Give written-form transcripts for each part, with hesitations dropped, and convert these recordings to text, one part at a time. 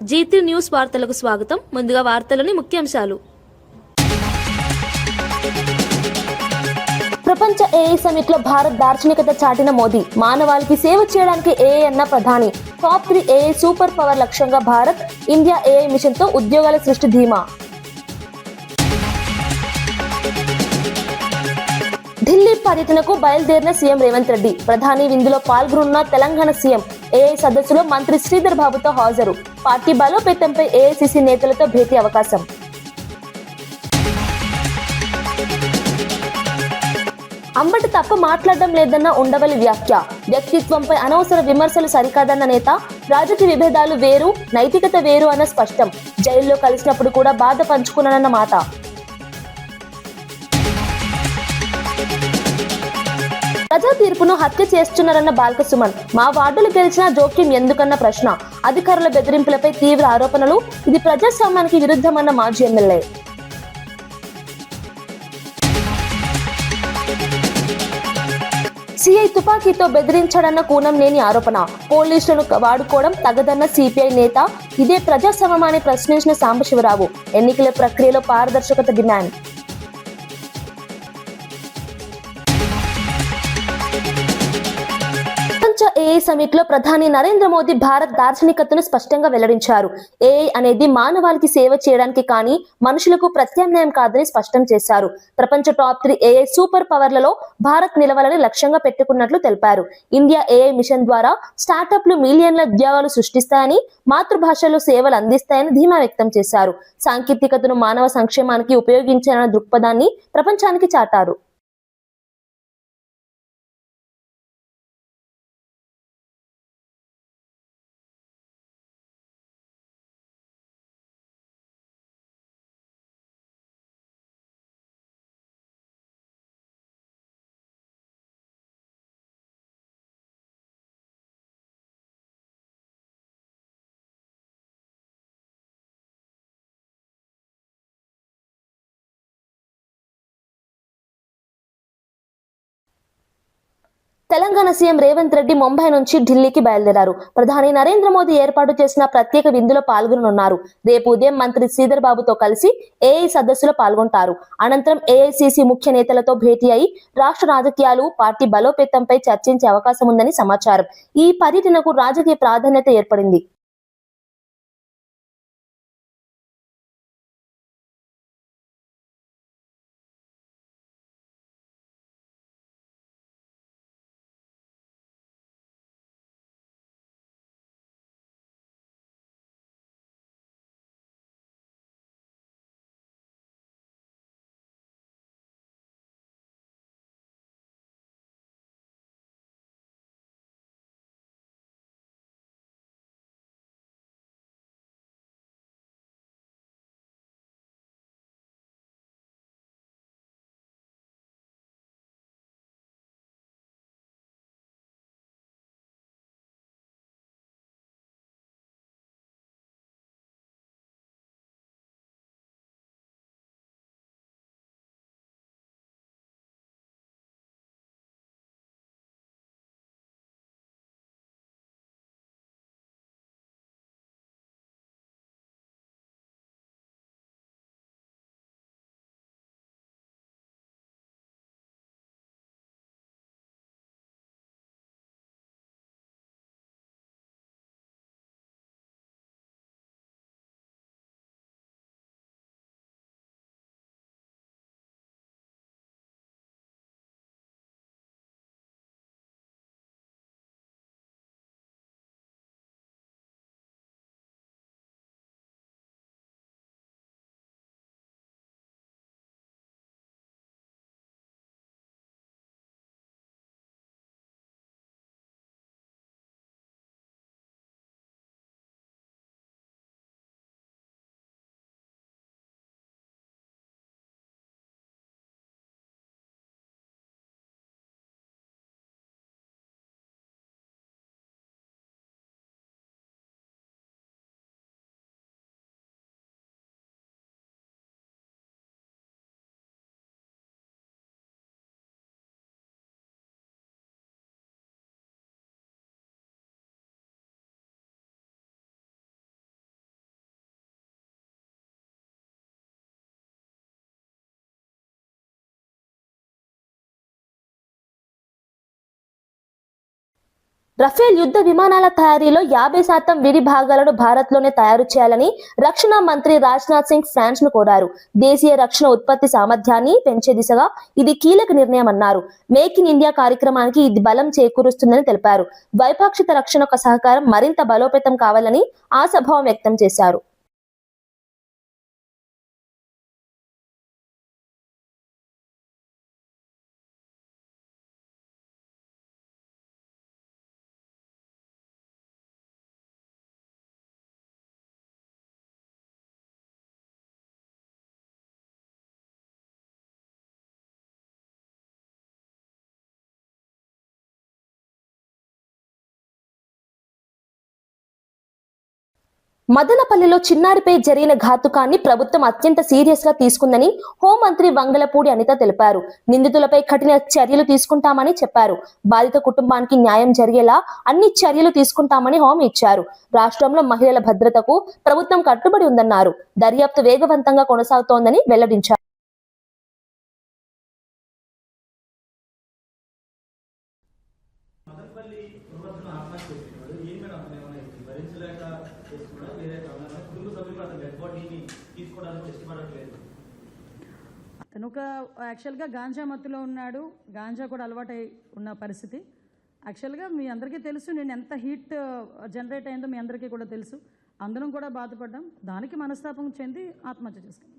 G3 news వార్తలకు స్వాగతం. ముందుగా వార్తలోని ముఖ్యాంశాలు. ప్రపంచ ఏఐ సమిట్ లో భారత్ దార్శనికత చాటిన మోదీ. మానవాళికి సేవ చేయడానికి ఏఐ అన్న ప్రధాని. టాప్ 3 ఏఐ సూపర్ పవర్ లక్ష్యంగా భారత్, ఇండియా ఏఐ మిషన్ తో ఉద్యోగాల సృష్టి ధీమా. ఢిల్లీ పర్యటనకు బయలుదేరిన సీఎం రేవంత్ రెడ్డి. ప్రధాని విందులో పాల్గొన్న తెలంగాణ సీఎం. ఏఐ సదస్సులో మంత్రి శ్రీధర్ బాబుతో హాజరు. పార్టీ బలోపేతంపై ఏఐసీసీ నేతలతో భేటీ అవకాశం. అంబటి తప్ప మాట్లాడడం లేదన్న ఉండవల్లి వ్యాఖ్య. వ్యక్తిత్వంపై అనవసర విమర్శలు సరికాదన్న నేత. రాజకీయ విభేదాలు వేరు, నైతికత వేరు అన్న స్పష్టం. జైల్లో కలిసినప్పుడు కూడా బాధ పంచుకున్నానన్న మాట. ప్రజా తీర్పును హత్య చేస్తున్నారన్న బాల్క సుమన్. మా వార్డులు గెలిచినా జోక్యం ఎందుకన్న ప్రశ్న. అధికారుల బెదిరింపులపై తీవ్ర ఆరోపణలు. ఇది ప్రజాస్వామ్యానికి విరుద్ధమన్న మాజీ ఎమ్మెల్యే. సిఐ తుపాకీతో బెదిరించాడన్న కూనంనేని ఆరోపణ. పోలీసులను వాడుకోవడం తగదన్న సిపిఐ నేత. ఇదే ప్రజాస్వామ్యాన్ని ప్రశ్నించిన సాంబశివరావు. ఎన్నికల ప్రక్రియలో పారదర్శకత డిమాండ్. ఏఐ సమిట్ లో ప్రధాని నరేంద్ర మోదీ భారత్ దార్శనికతను స్పష్టంగా వెల్లడించారు. ఏఐ అనేది మానవాళికి సేవ చేయడానికి కానీ మనుషులకు ప్రత్యామ్నాయం కాదని స్పష్టం చేశారు. ప్రపంచ టాప్ 3 ఏఐ సూపర్ పవర్లలో భారత్ నిలవాలని లక్ష్యంగా పెట్టుకున్నట్లు తెలిపారు. ఇండియా ఏఐ మిషన్ ద్వారా స్టార్టప్లు మిలియన్ల ఉద్యోగాలు సృష్టిస్తాయని, మాతృభాషలో సేవలు అందిస్తాయని ధీమా వ్యక్తం చేశారు. సాంకేతికతను మానవ సంక్షేమానికి ఉపయోగించాలన్న దృక్పథాన్ని ప్రపంచానికి చాటారు. తెలంగాణ సీఎం రేవంత్ రెడ్డి ముంబై నుంచి ఢిల్లీకి బయలుదేరారు. ప్రధాని నరేంద్ర మోదీ ఏర్పాటు చేసిన ప్రత్యేక విందులో పాల్గొననున్నారు. రేపు ఉదయం మంత్రి శ్రీధర్ బాబుతో కలిసి ఏఐ సదస్సులో పాల్గొంటారు. అనంతరం ఏఐసీసీ ముఖ్య నేతలతో భేటీ అయి రాష్ట్ర రాజకీయాలు, పార్టీ బలోపేతంపై చర్చించే అవకాశం ఉందని సమాచారం. ఈ పర్యటనకు రాజకీయ ప్రాధాన్యత ఏర్పడింది. రఫేల్ యుద్ధ విమానాల తయారీలో 50% విడి భాగాలను భారత్లోనే తయారు చేయాలని రక్షణ మంత్రి రాజ్నాథ్ సింగ్ ఫ్రాన్స్ ను కోరారు. దేశీయ రక్షణ ఉత్పత్తి సామర్థ్యాన్ని పెంచే దిశగా ఇది కీలక నిర్ణయం అన్నారు. మేక్ ఇన్ ఇండియా కార్యక్రమానికి ఇది బలం చేకూరుస్తుందని తెలిపారు. ద్వైపాక్షిక రక్షణ సహకారం మరింత బలోపేతం కావాలని ఆశాభావం వ్యక్తం చేశారు. మదనపల్లిలో చిన్నారిపై జరిగిన ఘాతుకాన్ని ప్రభుత్వం అత్యంత సీరియస్ గా తీసుకుందని హోంమంత్రి వంగలపూడి అనిత తెలిపారు. నిందితులపై కఠిన చర్యలు తీసుకుంటామని చెప్పారు. బాధిత కుటుంబానికి న్యాయం జరిగేలా అన్ని చర్యలు తీసుకుంటామని హామీ ఇచ్చారు. రాష్ట్రంలో మహిళల భద్రతకు ప్రభుత్వం కట్టుబడి ఉందన్నారు. దర్యాప్తు వేగవంతంగా కొనసాగుతోందని వెల్లడించారు. తను ఒక యాక్చువల్గా గాంజా మత్తులో ఉన్నాడు. గాంజా కూడా అలవాటై ఉన్న పరిస్థితి. యాక్చువల్గా మీ అందరికీ తెలుసు, నేను ఎంత హీట్ జనరేట్ అయిందో మీ అందరికీ కూడా తెలుసు. అందరం కూడా బాధపడ్డాం. దానికి మనస్తాపం చెంది ఆత్మహత్య చేసుకున్నాం.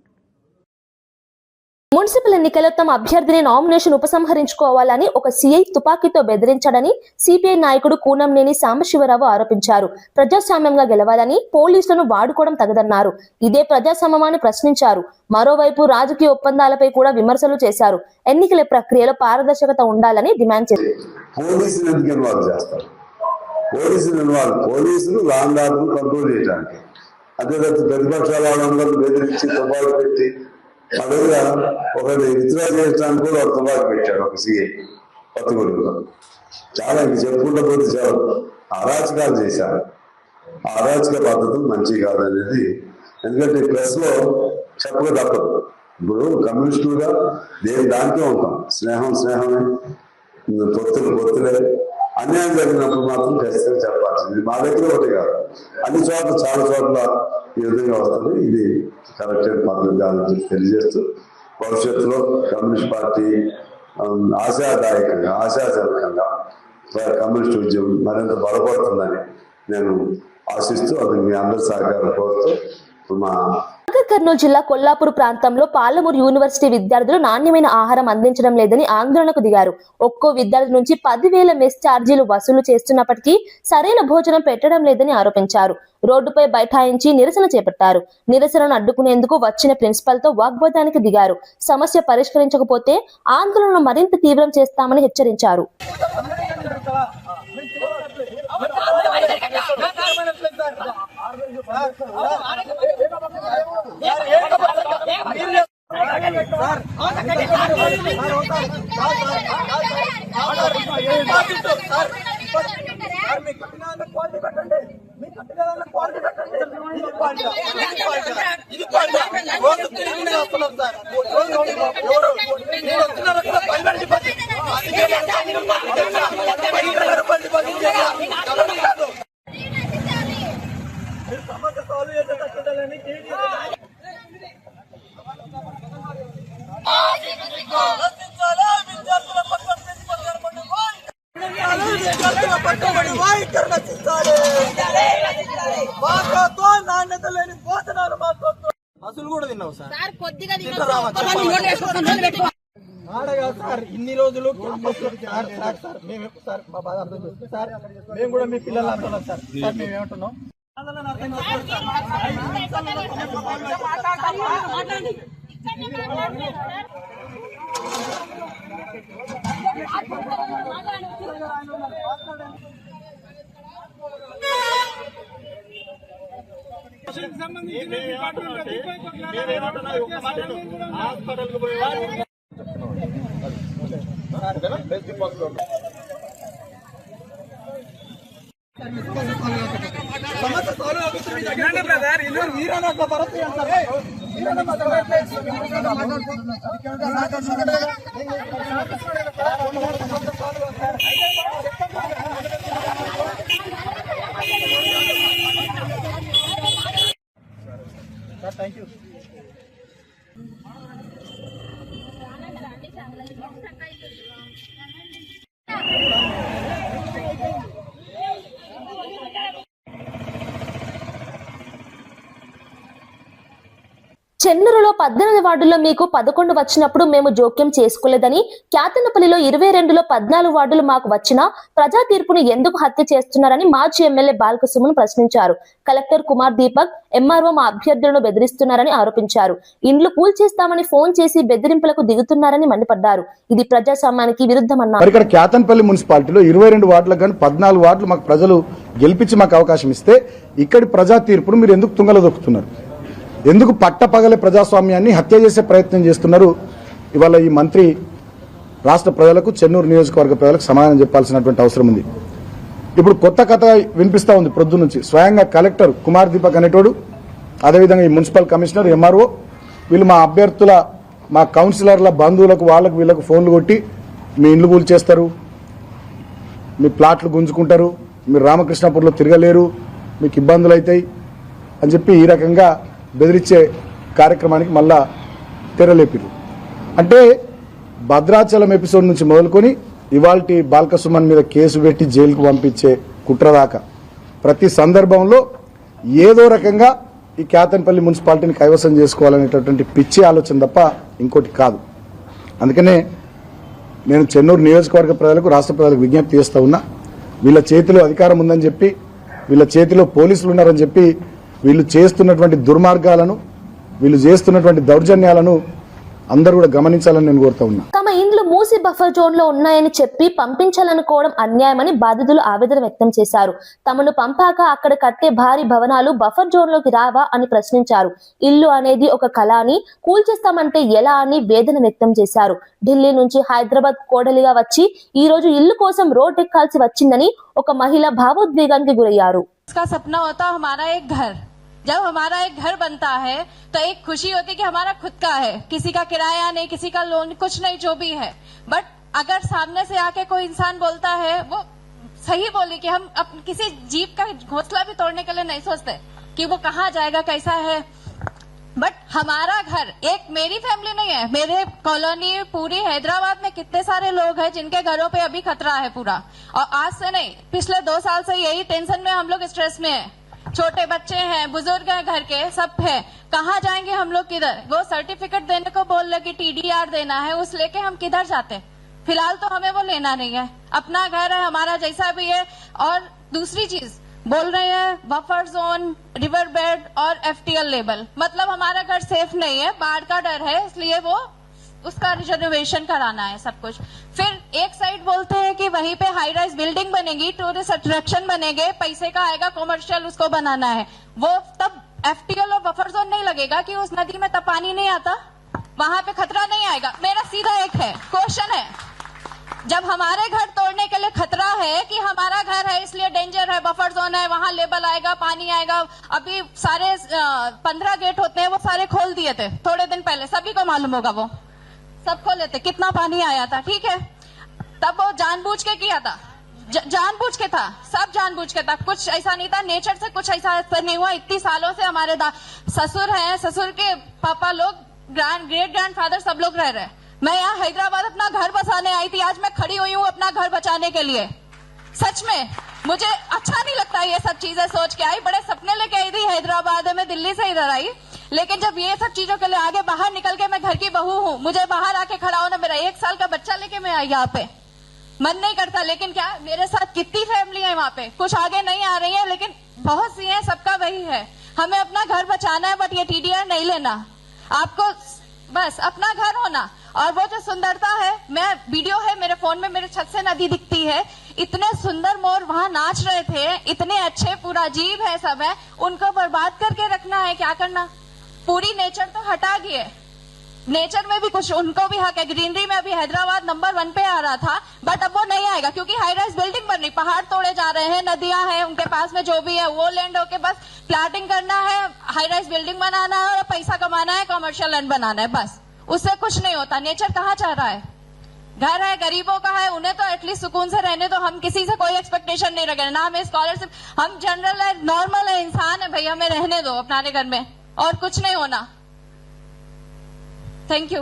మున్సిపల్ ఎన్నికల్లో తమ అభ్యర్థిని నామినేషన్ ఉపసంహరించుకోవాలని ఒక సీఐ తుపాకీతో బెదిరించాడని సిపిఐ నాయకుడు కూనంనేని సాంబశివరావు ఆరోపించారు. ప్రజాస్వామ్యంగా గెలవాలని పోలీసులను వాడుకోవడం తగదన్నారు. ఇదే ప్రజాస్వామ్యాన్ని ప్రశ్నించారు. మరోవైపు రాజకీయ ఒప్పందాలపై కూడా విమర్శలు చేశారు. ఎన్నికల ప్రక్రియలో పారదర్శకత ఉండాలని డిమాండ్ చేశారు. పోలీసులు లాండ్ ఆర్డర్ కంట్రోల్ చేయడానికి, అదే ప్రతిపక్షాల వాళ్ళందరూ బెదిరించి తుపాకు పెట్టి అడుగుగా ఒకటి విత్డ్రా చేయడానికి కూడా ఒక తుపాకు పెట్టాడు ఒక సిఐ కొత్తగూడెంలో. చాలా ఇంక చెప్పుకుంటూ పోతే చాలా అరాచకాలు చేశారు. ఆ అరాచక పద్ధతులు మంచివి కాదనేది, ఎందుకంటే ప్రెస్ లో చెప్పక తప్పదు. ఇప్పుడు కమ్యూనిస్టులుగా దానికే ఉంటాం. స్నేహమే, పొత్తులే. అన్యాయం జరిగినప్పుడు మాత్రం ఖచ్చితంగా చెప్పాల్సింది. మా దగ్గర ఒకటి కాదు, అన్ని చోట్ల చాలా చోట్ల ఈ విధంగా వస్తుంది. ఇది కరెక్టెడ్ పద్ధతి కాదని తెలియజేస్తూ, భవిష్యత్తులో కమ్యూనిస్ట్ పార్టీ ఆశాజనకంగా కమ్యూనిస్ట్ ఉద్యమం మరింత బలపడుతుందని నేను ఆశిస్తూ, అది మీ అందరి సహకారం కోరుతూ మా కర్నూలు జిల్లా కొల్లాపూర్ ప్రాంతంలో పాలమూరు యూనివర్సిటీ విద్యార్థులు నాణ్యమైన ఆహారం అందించడం లేదని ఆందోళనకు దిగారు. ఒక్కో విద్యార్థి నుంచి 10,000 మెస్ ఛార్జీలు వసూలు చేస్తున్నప్పటికీ సరైన భోజనం పెట్టడం లేదని ఆరోపించారు. రోడ్డుపై బైఠాయించి నిరసన చేపట్టారు. నిరసనను అడ్డుకునేందుకు వచ్చిన ప్రిన్సిపల్ తో వాగ్వాదానికి దిగారు. సమస్య పరిష్కరించకపోతే ఆందోళనను మరింత తీవ్రం చేస్తామని హెచ్చరించారు. అసలు కూడా తిన్నావు సార్. సార్ ఇన్ని రోజులు సార్ మేము కూడా మీ పిల్లలు అంటున్నాం సార్. సార్ మేము ఏమంటున్నాం, సమస్య సాల్వ్ అవుతుంది బ్రదర్. ఇల్లు వీరన్న భరత్ అంటారు. చెన్నూరులో 18 వార్డుల్లో మీకు 11 వచ్చినప్పుడు మేము జోక్యం చేసుకోలేదని, క్యాతనపల్లిలో 22లో 14 వార్డులు మాకు వచ్చినా ప్రజా తీర్పును ఎందుకు హత్య చేస్తున్నారని మాజీ ఎమ్మెల్యే బాల్కసుమన్ ప్రశ్నించారు. కలెక్టర్ కుమార్ దీపక్, ఎంఆర్ఓ మా అభ్యర్థులను బెదిరిస్తున్నారని ఆరోపించారు. ఇండ్లు కూల్చేస్తామని ఫోన్ చేసి బెదిరింపులకు దిగుతున్నారని మండిపడ్డారు. ఇది ప్రజాస్వామ్యానికి విరుద్ధమన్నారు. ఇక్కడ క్యాతనపల్లి మున్సిపాలిటీలో 22 వార్డులకు కానీ 14 వార్డులు మాకు ప్రజలు గెలిపించి మాకు అవకాశం ఇస్తే ఇక్కడి ప్రజా తీర్పును మీరు ఎందుకు తుంగలో దొక్కుతున్నారు? ఎందుకు పట్టపగలే ప్రజాస్వామ్యాన్ని హత్య చేసే ప్రయత్నం చేస్తున్నారు? ఇవాళ ఈ మంత్రి రాష్ట్ర ప్రజలకు, చెన్నూరు నియోజకవర్గ ప్రజలకు సమాధానం చెప్పాల్సినటువంటి అవసరం ఉంది. ఇప్పుడు కొత్త కథ వినిపిస్తా ఉంది పొద్దు నుంచి. స్వయంగా కలెక్టర్ కుమార్ దీపక్ అనేటోడు, అదేవిధంగా ఈ మున్సిపల్ కమిషనర్, ఎంఆర్ఓ వీళ్ళు మా అభ్యర్థుల, మా కౌన్సిలర్ల బంధువులకు, వాళ్ళకు వీళ్ళకు ఫోన్లు కొట్టి మీ ఇండ్లు కూల్చేస్తారు, మీ ప్లాట్లు గుంజుకుంటారు, మీరు రామకృష్ణాపూర్లో తిరగలేరు, మీకు ఇబ్బందులు అవుతాయి అని చెప్పి ఈ రకంగా బెదిరించే కార్యక్రమానికి మళ్ళా తెరలేపిరు. అంటే భద్రాచలం ఎపిసోడ్ నుంచి మొదలుకొని ఇవాల్టి బాల్కసుమన్ మీద కేసు పెట్టి జైలుకు పంపించే కుట్రదాకా ప్రతి సందర్భంలో ఏదో రకంగా ఈ క్యాతనపల్లి మున్సిపాలిటీని కైవసం చేసుకోవాలనేటటువంటి పిచ్చి ఆలోచన తప్ప ఇంకోటి కాదు. అందుకనే నేను చెన్నూరు నియోజకవర్గ ప్రజలకు, రాష్ట్ర ప్రజలకు విజ్ఞప్తి చేస్తా ఉన్నా. వీళ్ళ చేతిలో అధికారం ఉందని చెప్పి, వీళ్ళ చేతిలో పోలీసులు ఉన్నారని చెప్పి వీళ్ళు చేస్తున్నటువంటి దుర్మార్గాలను, వీళ్ళు చేస్తున్నటువంటి దౌర్జన్యాలను అందరూ కూడా గమనించాలని నేను కోరుతా ఉన్నా. తమ ఇండ్లు మూసి బఫర్ జోన్ లో ఉన్నాయని చెప్పి పంపించాలనుకోవడం అన్యాయమని బాధితులు ఆవేదన వ్యక్తం చేశారు. తమను పంపాక అక్కడ కట్టే భారీ భవనాలు బఫర్ జోన్ లోకి రావా అని ప్రశ్నించారు. ఇల్లు అనేది ఒక కళ అని, కూల్చేస్తామంటే ఎలా అని వేదన వ్యక్తం చేశారు. ఢిల్లీ నుంచి హైదరాబాద్ కోడలిగా వచ్చి ఈ రోజు ఇల్లు కోసం రోడ్ ఎక్కాల్సి వచ్చిందని ఒక మహిళ భావోద్వేగానికి గురయ్యారు. सपना होता हमारा एक घर, जब हमारा एक घर बनता है तो एक खुशी होती कि हमारा खुद का है, किसी का किराया नहीं, किसी का लोन, कुछ नहीं, जो भी है. बट अगर सामने से आके कोई इंसान बोलता है, वो सही बोले कि हम किसी जीव का घोंसला भी तोड़ने के लिए नहीं सोचते कि वो कहाँ जाएगा, कैसा है. बट हमारा घर, एक मेरी फैमिली नहीं है, मेरे कॉलोनी पूरी हैदराबाद में कितने सारे लोग हैं जिनके घरों पे अभी खतरा है पूरा. और आज से नहीं, पिछले 2 साल से यही टेंशन में हम लोग स्ट्रेस में हैं. छोटे बच्चे हैं, बुजुर्ग हैं, घर के सब है. कहाँ जाएंगे हम लोग, किधर? वो सर्टिफिकेट देने को बोल रहे कि TDR देना है, उस लेके हम किधर जाते? फिलहाल तो हमें वो लेना नहीं है. अपना घर है हमारा जैसा भी है. और दूसरी चीज बोल रहे हैं बफर जोन, रिवर बेड और FTL लेबल, मतलब हमारा घर सेफ नहीं है, बाढ़ का डर है, इसलिए वो उसका रिजर्वेशन कराना है सब कुछ. फिर एक साइड बोलते हैं कि वहीं पे हाई राइज बिल्डिंग बनेगी, टूरिस्ट अट्रैक्शन बनेंगे, पैसे का आएगा, कॉमर्शियल उसको बनाना है. वो तब FTL और बफर जोन नहीं लगेगा कि उस नदी में तब पानी नहीं आता, वहां पे खतरा नहीं आएगा. मेरा सीधा एक है क्वेश्चन है, जब हमारे घर तोड़ने के लिए खतरा है कि हमारा घर है इसलिए डेंजर है, बफर जोन है, वहां लेबल आएगा, पानी आएगा. अभी सारे 15 गेट होते हैं, वो सारे खोल दिए थे थोड़े दिन पहले, सभी को मालूम होगा, वो सब खोले थे, कितना पानी आया था. ठीक है, तब वो जानबूझ के किया था, जानबूझ के था, सब जानबूझ के था, कुछ ऐसा नहीं था, नेचर से कुछ ऐसा नहीं हुआ. इतनी सालों से हमारे ससुर हैं, ससुर के पापा लोग, ग्रेट ग्रैंडफादर सब लोग रह रहे. मैं यहाँ हैदराबाद अपना घर बसाने आई थी, आज मैं खड़ी हुई हूँ अपना घर बचाने के लिए. सच में मुझे अच्छा नहीं लगता ये सब चीजें सोच के आई, बड़े सपने लेके आई थी हैदराबाद में, दिल्ली से इधर आई. लेकिन जब ये सब चीजों के लिए आगे बाहर निकल के, मैं घर की बहू हूँ, मुझे बाहर आके खड़ा होना, मेरा 1 साल का बच्चा लेके मैं आई यहाँ पे, मन नहीं करता. लेकिन क्या, मेरे साथ कितनी फैमिली है वहाँ पे, कुछ आगे नहीं आ रही है, लेकिन बहुत सी है, सबका वही है, हमें अपना घर बचाना है. बट ये TDR नहीं लेना, आपको बस अपना घर होना. और वो जो सुंदरता है, मैं वीडियो है मेरे फोन में, मेरे छत से नदी दिखती है, इतने सुंदर मोर वहां नाच रहे थे, इतने अच्छे, पूरा जीव है, सब है, उनको बर्बाद करके रखना है, क्या करना? पूरी नेचर तो हटा गई. नेचर में भी कुछ उनको भी हक है. ग्रीनरी में अभी हैदराबाद नंबर 1 पे आ रहा था, बट अब वो नहीं आएगा क्योंकि हाई राइज बिल्डिंग बन रही, पहाड़ तोड़े जा रहे हैं, नदियां हैं उनके पास में, जो भी है वो लैंड होके बस प्लाटिंग करना है, हाई राइज बिल्डिंग बनाना है और पैसा कमाना है, कमर्शियल लैंड बनाना है, बस. उससे कुछ नहीं होता. नेचर कहाँ चाह रहा है? घर है, गरीबों का है, उन्हें तो एटलीस्ट सुकून से रहने दो. हम किसी से कोई एक्सपेक्टेशन नहीं रखें, ना हमें स्कॉलरशिप, हम जनरल है, नॉर्मल है, इंसान है भाई, हमें रहने दो अपने घर में, और कुछ नहीं होना. Thank you.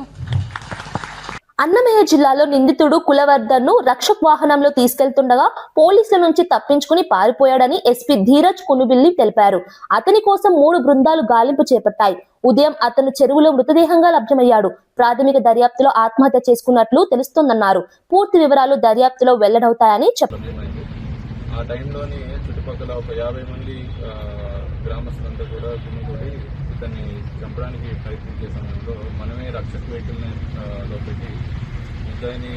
అన్నమయ్య జిల్లాలో నిందితుడు కులవర్ధన్ ను రక్షక్ వాహనంలో తీసుకెళ్తుండగా పోలీసుల నుంచి తప్పించుకుని పారిపోయాడని ఎస్పీ ధీరజ్ కునుబిల్లి తెలిపారు. అతని కోసం 3 బృందాలు గాలింపు చేపట్టాయి. ఉదయం అతను చెరువులో మృతదేహంగా లభ్యమయ్యాడు. ప్రాథమిక దర్యాప్తులో ఆత్మహత్య చేసుకున్నట్లు తెలుస్తోందన్నారు. పూర్తి వివరాలు దర్యాప్తులో వెల్లడవుతాయని చెప్పారు. ఆ టైంలోని చుట్టుపక్కల ఒక 50 మంది గ్రామస్తులంతా కూడా గుమిగూడి ఇతన్ని చంపడానికి ప్రయత్నించే సమయంలో మనమే రక్షక్ వెహికల్ని లో పెట్టి ముద్దాయిని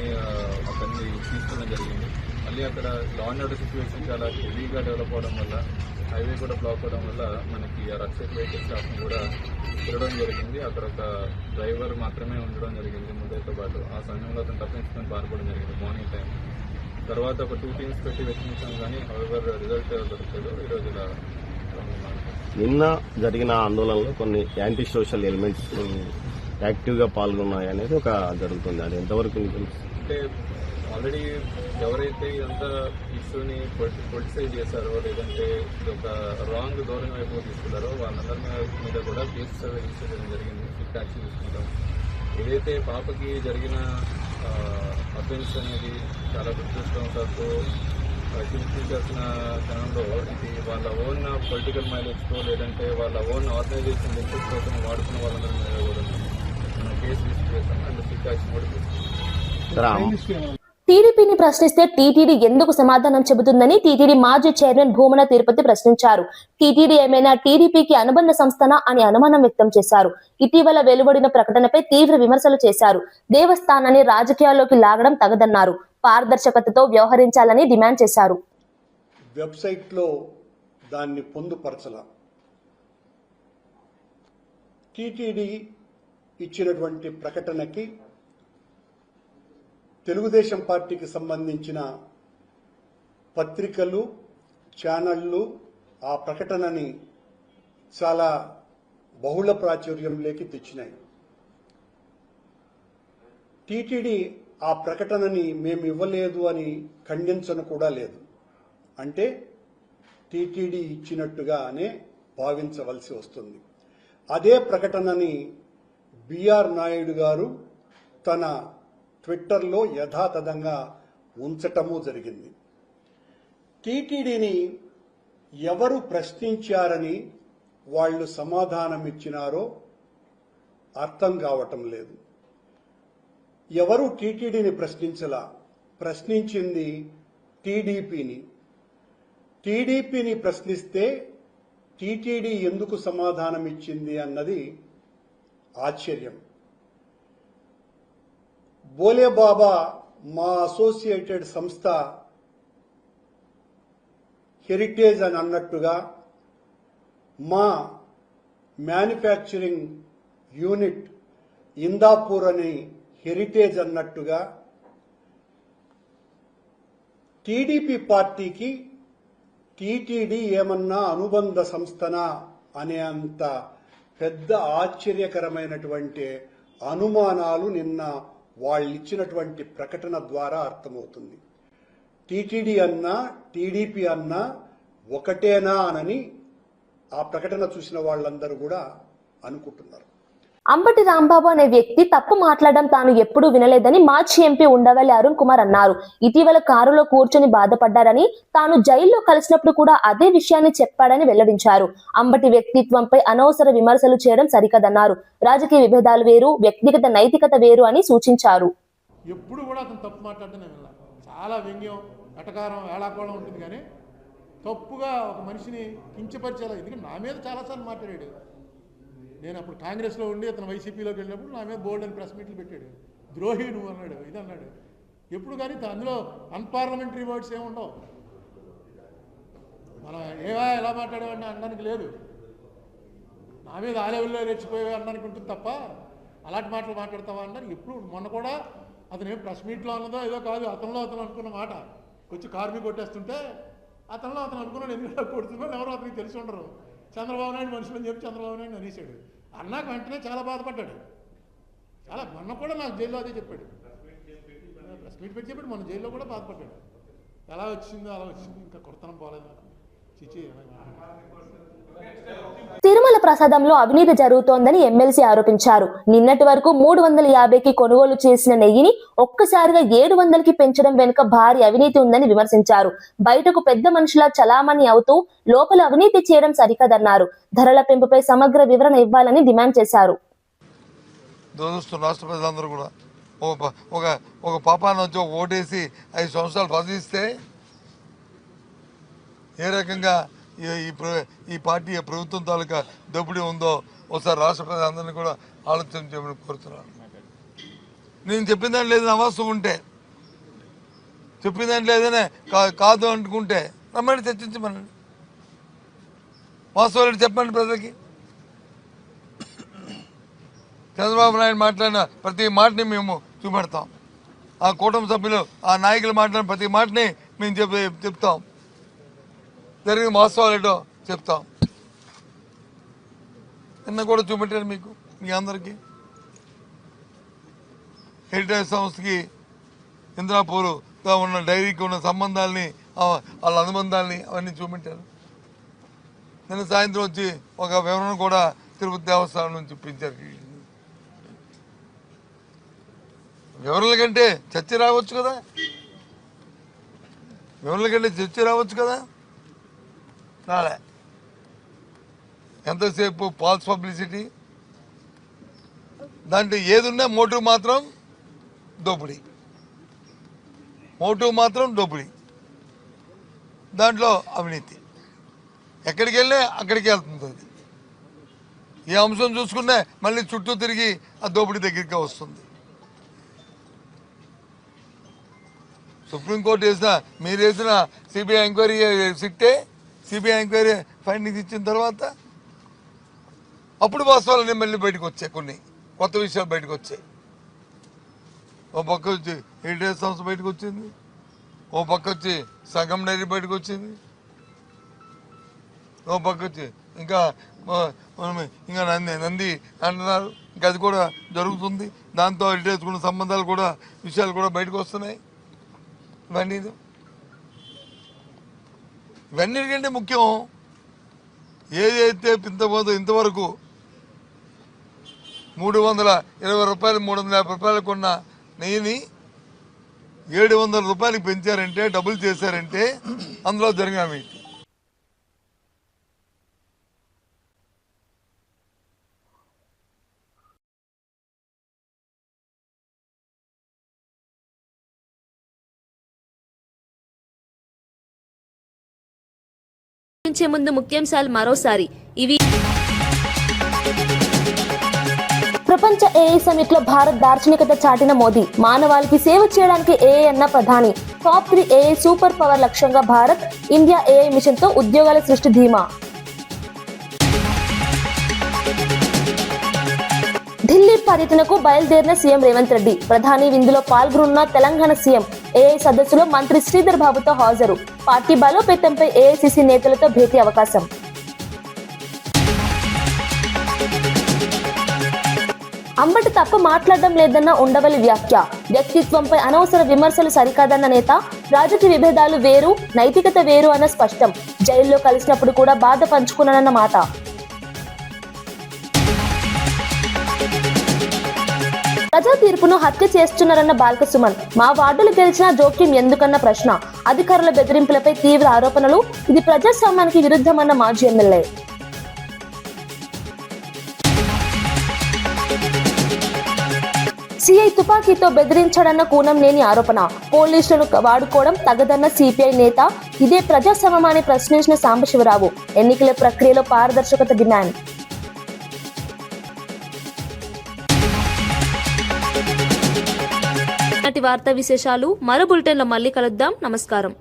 అతన్ని తీసుకోవడం జరిగింది. మళ్ళీ అక్కడ లా అండ్ ఆర్డర్ సిచ్యువేషన్ చాలా హెవీగా డెవలప్ అవడం వల్ల, హైవే కూడా బ్లాక్ అవడం వల్ల మనకి ఆ రక్షక్ వెహికల్ స్టాఫ్ని కూడా తిరగడం జరిగింది. అక్కడ ఒక డ్రైవర్ మాత్రమే ఉండడం జరిగింది ముద్దాయితో పాటు. ఆ సమయంలో అతను తప్పించుకొని పారిపోవడం జరిగింది మార్నింగ్ టైం. తర్వాత ఒక 2 టీమ్స్ పెట్టి వెతికించాం, కానీ హౌవర్ రిజల్ట్ దొరకలేదు. ఈరోజు ఇలా నిన్న జరిగిన ఆందోళనలో కొన్ని యాంటీ సోషల్ ఎలిమెంట్స్ యాక్టివ్గా పాల్గొన్నాయి అనేది ఒక జరుగుతుంది. అది ఎంతవరకు అంటే ఆల్రెడీ ఎవరైతే ఇదంతా ఇష్యూని పొలిటిసైజ్ చేశారో, లేదంటే ఇది ఒక రాంగ్ ధోరణి వైపు తీసుకున్నారో వాళ్ళందరి మీద కూడా కేసెస్ రిజిస్టర్ చేయడం జరిగింది. స్ట్రిక్ట్ యాక్షన్ తీసుకుంటాం. ఏదైతే పాపకి జరిగిన అఫెన్స్ అనేది చాలా దురదృష్టవశాత్తు చూపించాల్సిన క్షణంలో ఇది వాళ్ళ ఓన్ పొలిటికల్ మైలేజ్తో, లేదంటే వాళ్ళ ఓన్ ఆర్గనైజేషన్ ఇంట్రెస్ట్ కోసం వాడుకున్న వాళ్ళందరి మీద కూడా మనం కేసు రిజిస్టర్ చేస్తాం అండ్ స్ట్రిక్ట్ యాక్షన్ కూడా తీసుకుంటాం. టీడీపీని ప్రశ్నిస్తే టీటీడీ ఎందుకు సమాధానం చెబుతుందని టీటీడీ మాజీ చైర్మన్ భూమన తిరుపతి ప్రశ్నించారు. టీటీడీ ఏమైనా టీడీపీకి అనుబంధ సంస్థనా అని అనుమానం వ్యక్తం చేశారు. ఇటీవల వెలువడిన ప్రకటనపై తీవ్ర విమర్శలు చేశారు. దేవస్థానాన్ని రాజకీయాల్లోకి లాగడం తగదన్నారు. పారదర్శకతతో వ్యవహరించాలని డిమాండ్ చేశారు. వెబ్సైట్లో దాన్ని పొందుపరచల టీటీడీ ఇచ్చినటువంటి ప్రకటనకి తెలుగుదేశం పార్టీకి సంబంధించిన పత్రికలు, ఛానళ్లు ఆ ప్రకటనని చాలా బహుళ ప్రాచుర్యంలోకి తెచ్చినాయి. టీటీడీ ఆ ప్రకటనని మేము ఇవ్వలేదు అని ఖండించను కూడా లేదు. అంటే టీటీడీ ఇచ్చినట్టుగానే భావించవలసి వస్తుంది. అదే ప్రకటనని బిఆర్ నాయుడు గారు తన ట్విట్టర్లో యథాతథంగా ఉంచటము జరిగింది. టీటీడీని ఎవరు ప్రశ్నించారని వాళ్ళు సమాధానమిచ్చినారో అర్థం కావటం లేదు. ఎవరు టీటీడీని ప్రశ్నించలా, ప్రశ్నించింది టీడీపీని. టీడీపీని ప్రశ్నిస్తే టీటీడీ ఎందుకు సమాధానమిచ్చింది అన్నది ఆశ్చర్యం. బోలేబాబా మా అసోసియేటెడ్ సంస్థ హెరిటేజ్ అని అన్నట్టుగా, మా మ్యానుఫ్యాక్చరింగ్ యూనిట్ ఇందాపూర్ అని హెరిటేజ్ అన్నట్టుగా టీడీపీ పార్టీకి టీటీడీ ఏమన్నా అనుబంధ సంస్థనా అనే అంత పెద్ద ఆశ్చర్యకరమైనటువంటి అనుమానాలు నిన్న వాళ్ళిచ్చినటువంటి ప్రకటన ద్వారా అర్థమవుతుంది. టీటీడీ అన్నా టీడీపీ అన్నా ఒకటేనా అని ఆ ప్రకటన చూసిన వాళ్ళందరూ కూడా అనుకుంటున్నారు. అంబటి రాంబాబు అనే వ్యక్తి తప్పు మాట్లాడడం తాను ఎప్పుడూ వినలేదని మాజీ ఎంపీ ఉండవల్లి అరుణ్ కుమార్ అన్నారు. ఇటీవల కారులో కూర్చొని బాధపడ్డారని, తాను జైల్లో కలిసినప్పుడు కూడా అదే విషయాన్ని చెప్పాడని వెల్లడించారు. అంబటి వ్యక్తిత్వంపై అనవసర విమర్శలు చేయడం సరికదన్నారు. రాజకీయ విభేదాలు వేరు, వ్యక్తిగత నైతికత వేరు అని సూచించారు. ఎప్పుడు కూడా అతను తప్పు మాట్లాడటం చాలా వ్యంగ్యం, ఎటకారం, వేళాకోళం ఉంటుంది. కానీ తప్పుగా ఒక మనిషిని కించపరిచేలా, ఎందుకంటే నా మీద చాలాసార్లు మాట్లాడాడు. నేను అప్పుడు కాంగ్రెస్లో ఉండి అతను వైసీపీలోకి వెళ్ళినప్పుడు నా మీద బోల్డ్ అని ప్రెస్ మీట్లు పెట్టాడు. ద్రోహి నువ్వు అన్నాడు, ఇది అన్నాడు. ఎప్పుడు కానీ అందులో అన్పార్లమెంటరీ వర్డ్స్ ఏముండవు. మనం ఎలా మాట్లాడేవాడిని అనడానికి లేదు. నా మీద ఆ లెవెల్లో రెచ్చిపోయేవి అనడానికి ఉంటుంది తప్ప అలాంటి మాటలు మాట్లాడతావా అన్నారు. ఎప్పుడు మొన్న కూడా అతను ఏం ప్రెస్ మీట్లో అన్నదో ఏదో కాదు, అతను అనుకున్న మాట వచ్చి కారు మీద కొట్టేస్తుంటే అతను అనుకున్నాడు. ఎందుకంటే కొడుతున్నాడు ఎవరో అతనికి తెలిసి ఉండరు. చంద్రబాబు నాయుడు మనుషులని చెప్పి చంద్రబాబు నాయుడు అనేసాడు. అన్నాక వెంటనే చాలా బాధపడ్డాడు. చాలా మొన్న కూడా నాకు జైల్లో అదే చెప్పాడు. ప్రెస్ మీట్ పెట్టి చెప్పాడు. మన జైల్లో కూడా బాధపడ్డాడు. ఎలా వచ్చిందో అలా వచ్చింది, ఇంకా కొడతనం పోలేదు నాకు. చిచి తిరుమల ప్రసాదంలో అవినీతి జరుగుతోందని ఎమ్మెల్సీ ఆరోపించారు. నిన్నటి వరకు 350కి కొనుగోలు చేసిన నెయ్యిని ఒక్కసారిగా 700కి పెంచడం వెనుక భారీ అవినీతి ఉందని విమర్శించారు. బయటకు పెద్ద మనుషులా చలామణి అవుతూ లోపల అవినీతి చేయడం సరికాదన్నారు. ధరల పెంపుపై సమగ్ర వివరణ ఇవ్వాలని డిమాండ్ చేశారు. రాష్ట్ర ప్రజలందరూ కూడా ఒక పాపాన్ని వచ్చి ఓటేసి 5 సంవత్సరాలు బదిలిస్తే ఏ రకంగా ఈ పార్టీ ప్రభుత్వం తాలూకా దోపిడీ ఉందో ఒకసారి రాష్ట్ర ప్రజలందరినీ కూడా ఆలోచన చేయమని కోరుతున్నాను. నేను చెప్పిన దాంట్లో ఏదైనా అవాస్తవం ఉంటే, చెప్పిన దాంట్లో ఏదైనా కాదు అనుకుంటే రమ్మని చర్చించమనండి. వాస్తవాలు చెప్పండి ప్రజలకి. చంద్రబాబు నాయుడు మాట్లాడిన ప్రతి మాటని మేము చూపెడతాం. ఆ కూటమి సభ్యులు ఆ నాయకులు మాట్లాడిన ప్రతి మాటని మేము చెప్తాం. జరిగిన వాస్తవాలు ఏంటో చెప్తాం. నిన్న కూడా చూపెట్టాను మీ అందరికీ. హెరిటేజ్ సంస్థకి ఇంద్రాపూర్తో ఉన్న డైరీకి ఉన్న సంబంధాలని, వాళ్ళ అనుబంధాలని అవన్నీ చూపెట్టారు. నిన్న సాయంత్రం వచ్చి ఒక వివరణ కూడా తిరుపతి దేవస్థానం నుంచి ఇప్పించారు. వివరణల కంటే చర్చ రావచ్చు కదా, రాలే. ఎంతసేపు ఫాల్స్ పబ్లిసిటీ. దాంట్లో ఏదున్నా మోటివ్ మాత్రం దోపిడీ, దాంట్లో అవినీతి. ఎక్కడికి వెళ్ళే అక్కడికి వెళ్తుంది. అది ఏ అంశం చూసుకున్నా మళ్ళీ చుట్టూ తిరిగి ఆ దోపిడీ దగ్గరికి వస్తుంది. సుప్రీంకోర్టు మీరు వేసిన సిబిఐ ఎంక్వైరీ సిట్టే సిబిఐ ఎంక్వైరీ ఫైండింగ్స్ ఇచ్చిన తర్వాత అప్పుడు వాస్తవాలన్నీ మళ్ళీ బయటకు వచ్చాయి. కొన్ని కొత్త విషయాలు బయటకు వచ్చాయి. ఓ పక్క వచ్చి హెరిటేజ్ సంస్థ బయటకు వచ్చింది, ఓ పక్క వచ్చి సంగం డైరీ బయటకు వచ్చింది, ఓ పక్క వచ్చి ఇంకా నంది అంటున్నారు. ఇంకా అది కూడా జరుగుతుంది. దాంతో హెరిటేజ్ ఉన్న సంబంధాలు కూడా విషయాలు కూడా బయటకు వస్తున్నాయి. ఇవన్నిటికంటే ముఖ్యం ఏదైతే ఇంతవరకు 320 రూపాయలు 350 రూపాయలు కొన్న నెయ్యిని 700 రూపాయలకి పెంచారంటే, డబుల్ చేశారంటే అందులో జరిగిన అవినీతి. ముందు ముఖ్యాంశాలు మరోసారి. ఇవి ప్రపంచ ఏఐ సమిట్ లో భారత్ దార్శనికత చాటిన మోదీ. మానవాళికి సేవ చేయడానికి ఏఐ అన్న ప్రధాని. టాప్ 3 ఏఐ సూపర్ పవర్ లక్ష్యంగా భారత్. ఇండియా ఏఐ మిషన్ తో ఉద్యోగాల సృష్టి ధీమా. ఢిల్లీ పర్యటనకు బయలుదేరిన సీఎం రేవంత్ రెడ్డి. ప్రధాని విందులో పాల్గొన్న తెలంగాణ సీఎం. ఏఐ సదస్సులో మంత్రి శ్రీధర్ బాబుతో హాజరు. పార్టీ బలోపేతంపై ఏఐసిసి నేతలతో భేటీ అవకాశం. అంబటి తప్ప మాట్లాడడం లేదన్న ఉండవల్లి వ్యాఖ్య. వ్యక్తిత్వంపై అనవసర విమర్శలు సరికాదన్న నేత. రాజకీయ విభేదాలు వేరు, నైతికత వేరు అన్న స్పష్టం. జైల్లో కలిసినప్పుడు కూడా బాధ పంచుకున్నానన్న మాట. ప్రజా తీర్పును హత్య చేస్తున్నారన్న బాల్క సుమన్. మా వార్డులు గెలిచినా జోక్యం ఎందుకన్న ప్రశ్న. అధికారుల బెదిరింపులపై తీవ్ర ఆరోపణలు. ఇది ప్రజాస్వామ్యానికి విరుద్ధమన్న మాజీ ఎమ్మెల్యే. సిఐ తుపాకీతో బెదిరించాడన్న కూనంనేని ఆరోపణ. పోలీసులను వాడుకోవడం తగదన్న సిపిఐ నేత. ఇదే ప్రజాస్వామ్యాన్ని ప్రశ్నించిన సాంబశివరావు. ఎన్నికల ప్రక్రియలో పారదర్శకత డిమాండ్. వార్తా విశేషాలు మరో బులెటిన్లో మళ్ళీ కలుద్దాం. నమస్కారం.